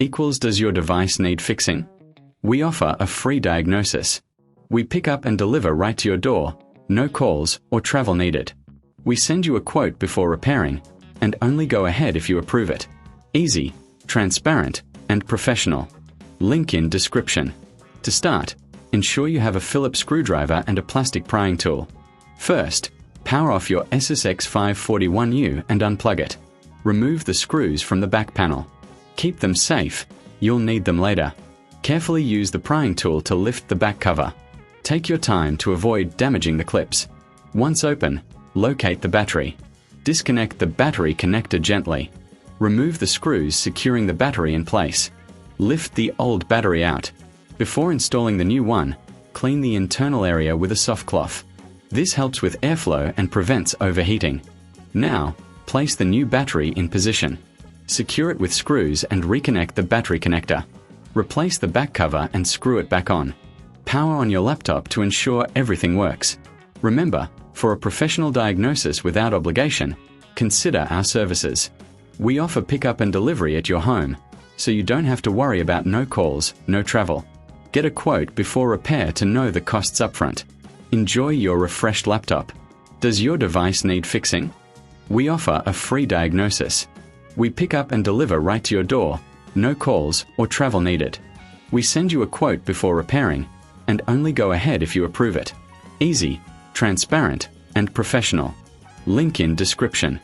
equals does your device need fixing? We offer a free diagnosis. We pick up and deliver right to your door, no calls or travel needed. We send you a quote before repairing, and only go ahead if you approve it. Easy, transparent, and professional. Link in description. To start, ensure you have a Phillips screwdriver and a plastic prying tool. First, power off your ASUS X541U and unplug it. Remove the screws from the back panel. Keep them safe, you'll need them later. Carefully use the prying tool to lift the back cover. Take your time to avoid damaging the clips. Once open, locate the battery. Disconnect the battery connector gently. Remove the screws securing the battery in place. Lift the old battery out. Before installing the new one, clean the internal area with a soft cloth. This helps with airflow and prevents overheating. Now, place the new battery in position. Secure it with screws and reconnect the battery connector. Replace the back cover and screw it back on. Power on your laptop to ensure everything works. Remember, for a professional diagnosis without obligation, consider our services. We offer pickup and delivery at your home, so you don't have to worry about no calls, no travel. Get a quote before repair to know the costs upfront. Enjoy your refreshed laptop. Does your device need fixing? We offer a free diagnosis. We pick up and deliver right to your door, no calls or travel needed. We send you a quote before repairing, and only go ahead if you approve it. Easy, transparent, and professional. Link in description.